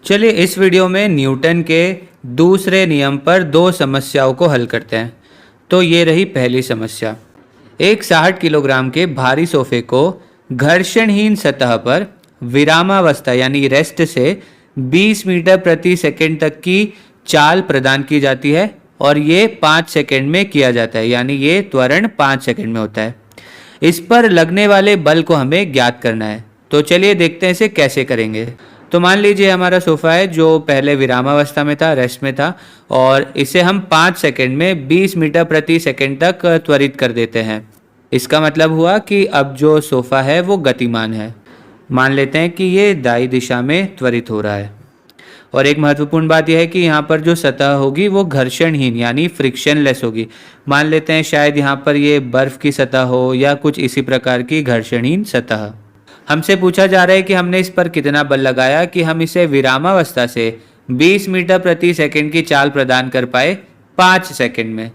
चलिए इस वीडियो में न्यूटन के दूसरे नियम पर दो समस्याओं को हल करते हैं। तो ये रही पहली समस्या। एक 60 किलोग्राम के भारी सोफे को घर्षणहीन सतह पर विरामावस्था यानी रेस्ट से 20 मीटर प्रति सेकंड तक की चाल प्रदान की जाती है और ये 5 सेकंड में किया जाता है, यानी ये त्वरण 5 सेकंड में होता है। इस पर लगने वाले बल को हमें ज्ञात करना है। तो चलिए देखते हैं इसे कैसे करेंगे। तो मान लीजिए हमारा सोफा है जो पहले विरामावस्था में था, रेस्ट में था, और इसे हम 5 सेकंड में 20 मीटर प्रति सेकंड तक त्वरित कर देते हैं। इसका मतलब हुआ कि अब जो सोफा है वो गतिमान है। मान लेते हैं कि ये दाई दिशा में त्वरित हो रहा है। और एक महत्वपूर्ण बात यह है कि यहाँ पर जो सतह होगी वो घर्षणहीन यानी फ्रिक्शनलेस होगी। मान लेते हैं शायद यहाँ पर ये बर्फ की सतह हो या कुछ इसी प्रकार की घर्षणहीन सतह। हमसे पूछा जा रहा है कि हमने इस पर कितना बल लगाया कि हम इसे विरामावस्था से 20 मीटर प्रति सेकंड की चाल प्रदान कर पाए 5 सेकंड में।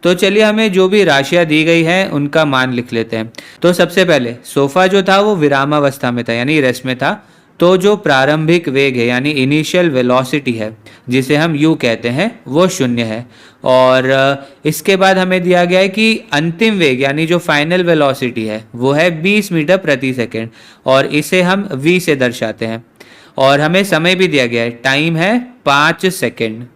तो चलिए हमें जो भी राशियां दी गई हैं उनका मान लिख लेते हैं। तो सबसे पहले सोफा जो था वो विरामावस्था में था यानी रेस्ट में था, तो जो प्रारंभिक वेग है यानी इनिशियल वेलोसिटी है जिसे हम u कहते हैं वो 0 है। और इसके बाद हमें दिया गया है कि अंतिम वेग यानी जो फाइनल वेलोसिटी है वो है 20 मीटर प्रति सेकंड और इसे हम v से दर्शाते हैं। और हमें समय भी दिया गया है, टाइम है 5 सेकंड।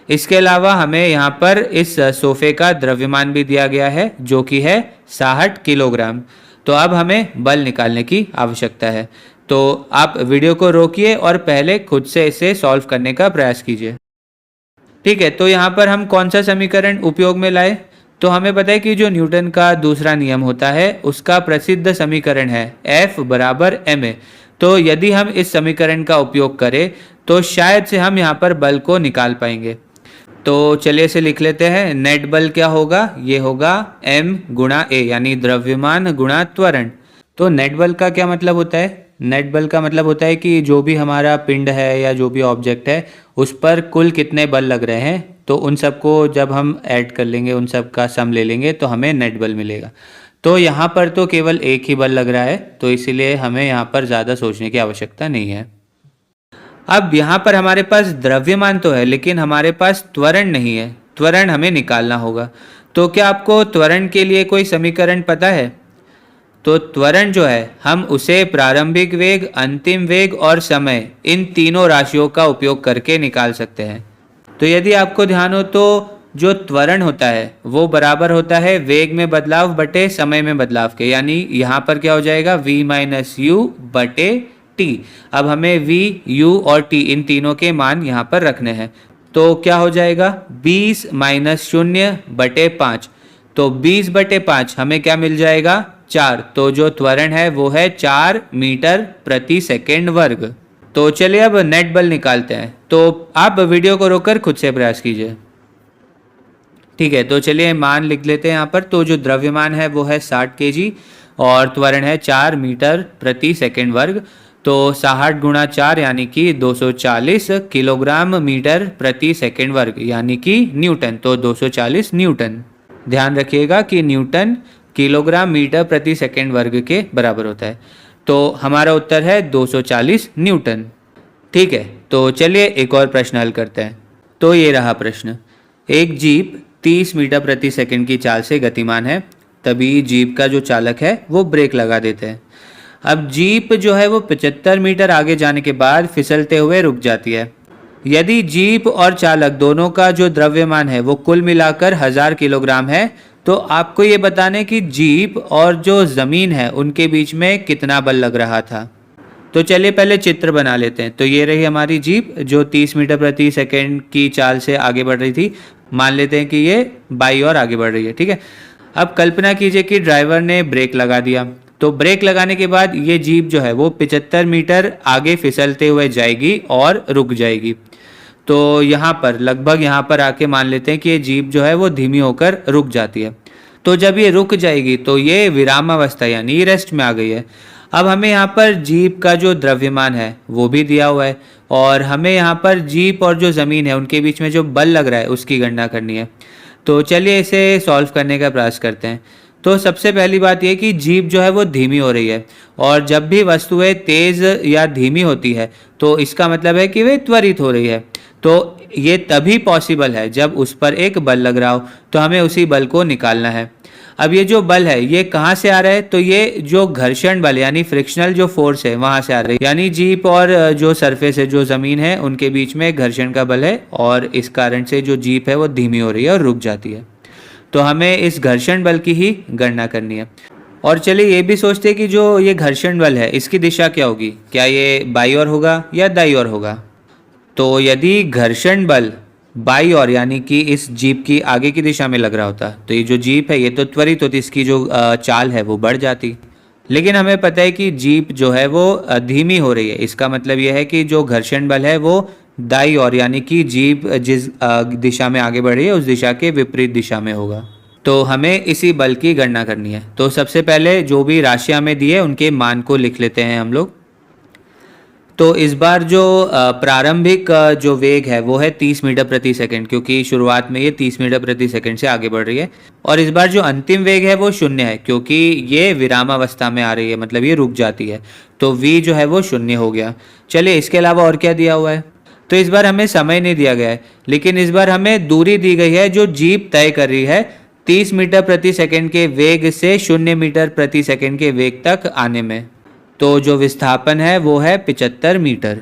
इसके अलावा हमें यहाँ पर इस सोफे का द्रव्यमान भी दिया गया है जो कि है 60 किलोग्राम। तो अब हमें बल निकालने की आवश्यकता है। तो आप वीडियो को रोकिए और पहले खुद से इसे सॉल्व करने का प्रयास कीजिए। ठीक है, तो यहाँ पर हम कौन सा समीकरण उपयोग में लाए? तो हमें पता है कि जो न्यूटन का दूसरा नियम होता है उसका प्रसिद्ध समीकरण है F बराबर ma। तो यदि हम इस समीकरण का उपयोग करें तो शायद से हम यहाँ पर बल को निकाल पाएंगे। तो चलिए इसे लिख लेते हैं। नेट बल क्या होगा? ये होगा m गुणा a यानी द्रव्यमान गुणा त्वरण। तो नेट बल का क्या मतलब होता है? नेट बल का मतलब होता है कि जो भी हमारा पिंड है या जो भी ऑब्जेक्ट है उस पर कुल कितने बल लग रहे हैं, तो उन सबको जब हम ऐड कर लेंगे, उन सब का सम ले लेंगे तो हमें नेट बल मिलेगा। तो यहाँ पर तो केवल एक ही बल लग रहा है, तो इसीलिए हमें यहाँ पर ज़्यादा सोचने की आवश्यकता नहीं है। अब यहाँ पर हमारे पास द्रव्यमान तो है लेकिन हमारे पास त्वरण नहीं है। त्वरण हमें निकालना होगा। तो क्या आपको त्वरण के लिए कोई समीकरण पता है? तो त्वरण जो है हम उसे प्रारंभिक वेग, अंतिम वेग और समय, इन तीनों राशियों का उपयोग करके निकाल सकते हैं। तो यदि आपको ध्यान हो तो जो त्वरण होता है वो बराबर होता है वेग में बदलाव बटे समय में बदलाव के, यानी यहाँ पर क्या हो जाएगा v माइनस यू बटे t। अब हमें v, u और t इन तीनों के मान यहाँ पर रखने हैं। तो क्या हो जाएगा? 20 माइनस 0 बटे 5। तो 20 बटे 5 हमें क्या मिल जाएगा? 4। तो जो त्वरण है वो है 4 मीटर प्रति सेकेंड वर्ग। तो चलिए अब नेट बल निकालते हैं। तो आप वीडियो को रोककर खुद से प्रयास कीजिए। ठीक है, तो चलिए मान लिख लेते हैं यहाँ पर। तो जो द्रव्यमान है वो है 60 kg और त्वरण है 4 मीटर प्रति सेकेंड वर्ग। तो 60 गुणा 4 यानी कि 240 किलोग्राम मीटर प्रति सेकेंड वर्ग यानी कि न्यूटन। तो 240 न्यूटन। ध्यान रखिएगा कि न्यूटन किलोग्राम मीटर प्रति सेकेंड वर्ग के बराबर होता है। तो हमारा उत्तर है 240 न्यूटन। ठीक है, तो चलिए एक और प्रश्न हल करते हैं। तो ये रहा प्रश्न। एक जीप 30 मीटर प्रति सेकंड की चाल से गतिमान है। तभी जीप का जो चालक है वो ब्रेक लगा देते हैं। अब जीप जो है वो 75 मीटर आगे जाने के बाद फिसलते हुए रुक जाती है। यदि जीप और चालक दोनों का जो द्रव्यमान है वो कुल मिलाकर 1000 किलोग्राम है, तो आपको ये बताना है कि जीप और जो ज़मीन है उनके बीच में कितना बल लग रहा था। तो चलिए पहले चित्र बना लेते हैं। तो ये रही हमारी जीप जो 30 मीटर प्रति सेकंड की चाल से आगे बढ़ रही थी। मान लेते हैं कि ये बाई और आगे बढ़ रही है। ठीक है, अब कल्पना कीजिए कि ड्राइवर ने ब्रेक लगा दिया। तो ब्रेक लगाने के बाद ये जीप जो है वो 75 मीटर आगे फिसलते हुए जाएगी और रुक जाएगी। तो यहाँ पर लगभग यहाँ पर आके मान लेते हैं कि ये जीप जो है वो धीमी होकर रुक जाती है। तो जब ये रुक जाएगी तो ये विरामावस्था यानी रेस्ट में आ गई है। अब हमें यहाँ पर जीप का जो द्रव्यमान है वो भी दिया हुआ है और हमें यहाँ पर जीप और जो ज़मीन है उनके बीच में जो बल लग रहा है उसकी गणना करनी है। तो चलिए इसे सॉल्व करने का प्रयास करते हैं। तो सबसे पहली बात यह कि जीप जो है वो धीमी हो रही है, और जब भी वस्तुएं तेज या धीमी होती है तो इसका मतलब है कि वे त्वरित हो रही है। तो ये तभी पॉसिबल है जब उस पर एक बल लग रहा हो, तो हमें उसी बल को निकालना है। अब ये जो बल है ये कहाँ से आ रहा है, तो ये जो घर्षण बल यानी फ्रिक्शनल जो फोर्स है वहाँ से आ रही है, यानी जीप और जो सरफेस है, जो ज़मीन है, उनके बीच में घर्षण का बल है, और इस कारण से जो जीप है वो धीमी हो रही है और रुक जाती है। तो हमें इस घर्षण बल की ही गणना करनी है। और चलिए ये भी सोचते हैं कि जो ये घर्षण बल है इसकी दिशा क्या होगी, क्या ये बाई ओर होगा या दाई ओर होगा। तो यदि घर्षण बल बाई ओर यानी कि इस जीप की आगे की दिशा में लग रहा होता तो ये जो जीप है ये तो त्वरित होती, इसकी जो चाल है वो बढ़ जाती। लेकिन हमें पता है कि जीप जो है वो धीमी हो रही है, इसका मतलब ये है कि जो घर्षण बल है वो दाई ओर यानी कि जीप जिस दिशा में आगे बढ़ रही है उस दिशा के विपरीत दिशा में होगा। तो हमें इसी बल की गणना करनी है। तो सबसे पहले जो भी राशियाँ हमें दी है उनके मान को लिख लेते हैं हम लोग। तो इस बार जो प्रारंभिक जो वेग है वो है 30 मीटर प्रति सेकंड, क्योंकि शुरुआत में ये 30 मीटर प्रति सेकंड से आगे बढ़ रही है। और इस बार जो अंतिम वेग है वो 0 है, क्योंकि ये विरामावस्था में आ रही है, मतलब ये रुक जाती है, तो v जो है वो 0 हो गया। चलिए इसके अलावा और क्या दिया हुआ है, तो इस बार हमें समय नहीं दिया गया है, लेकिन इस बार हमें दूरी दी गई है जो जीप तय कर रही है 30 मीटर प्रति सेकंड के वेग से 0 मीटर प्रति सेकंड के वेग तक आने में। तो जो विस्थापन है वो है 75 मीटर,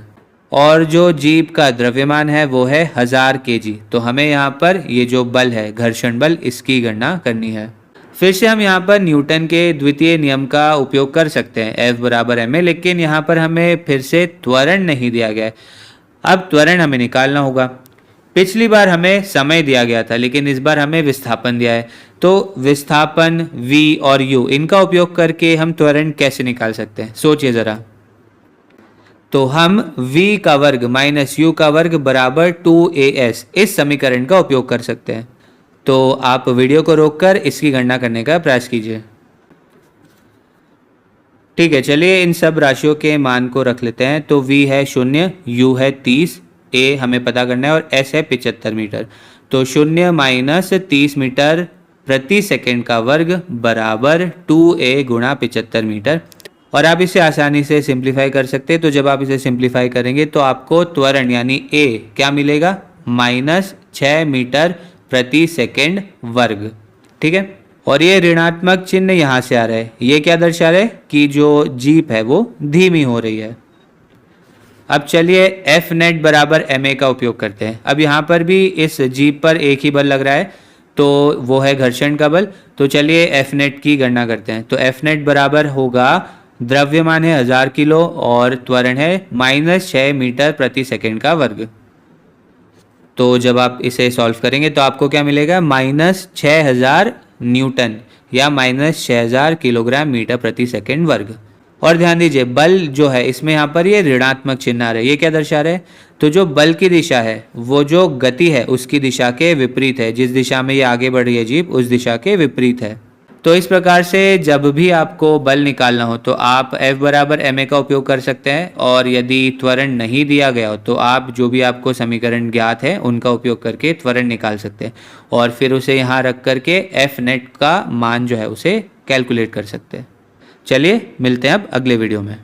और जो जीप का द्रव्यमान है वो है 1000 kg। तो हमें यहाँ पर ये जो बल है घर्षण बल, इसकी गणना करनी है। फिर से हम यहाँ पर न्यूटन के द्वितीय नियम का उपयोग कर सकते हैं, F बराबर ma, लेकिन यहाँ पर हमें फिर से त्वरण नहीं दिया गया है। अब त्वरण हमें निकालना होगा। पिछली बार हमें समय दिया गया था, लेकिन इस बार हमें विस्थापन दिया है। तो विस्थापन v और u इनका उपयोग करके हम त्वरण कैसे निकाल सकते हैं, सोचिए ज़रा। तो हम v का वर्ग माइनस u का वर्ग बराबर 2as इस समीकरण का उपयोग कर सकते हैं। तो आप वीडियो को रोककर इसकी गणना करने का प्रयास कीजिए। ठीक है, चलिए इन सब राशियों के मान को रख लेते हैं। तो v है 0, u है 30, a हमें पता करना है, और s है 75 मीटर। तो 0 माइनस 30 मीटर प्रति सेकंड का वर्ग बराबर 2a गुणा 75 मीटर। और आप इसे आसानी से सिंप्लीफाई कर सकते हैं। तो जब आप इसे सिंप्लीफाई करेंगे तो आपको त्वरण यानी a क्या मिलेगा, माइनस 6 मीटर प्रति सेकंड वर्ग। ठीक है, और ये ऋणात्मक चिन्ह यहाँ से आ रहा है, ये क्या दर्शा रहा है कि जो जीप है वो धीमी हो रही है। अब चलिए एफ नेट बराबर ma का उपयोग करते हैं। अब यहाँ पर भी इस जीप पर एक ही बल लग रहा है, तो वो है घर्षण का बल। तो चलिए एफ नेट की गणना करते हैं। तो एफ नेट बराबर होगा, द्रव्यमान है 1000 किलो और त्वरण है माइनस 6 मीटर प्रति सेकंड का वर्ग। तो जब आप इसे सॉल्व करेंगे तो आपको क्या मिलेगा, माइनस 6000 न्यूटन या माइनस 6000 किलोग्राम मीटर प्रति सेकंड वर्ग। और ध्यान दीजिए बल जो है इसमें यहाँ पर ये ऋणात्मक चिन्ह आ रहा है, ये क्या दर्शा रहा है, तो जो बल की दिशा है वो जो गति है उसकी दिशा के विपरीत है, जिस दिशा में ये आगे बढ़ रही है जीप उस दिशा के विपरीत है। तो इस प्रकार से जब भी आपको बल निकालना हो तो आप F बराबर ma का उपयोग कर सकते हैं, और यदि त्वरण नहीं दिया गया हो तो आप जो भी आपको समीकरण ज्ञात है उनका उपयोग करके त्वरण निकाल सकते हैं, और फिर उसे यहाँ रख करके F नेट का मान जो है उसे कैलकुलेट कर सकते हैं। चलिए मिलते हैं अब अगले वीडियो में।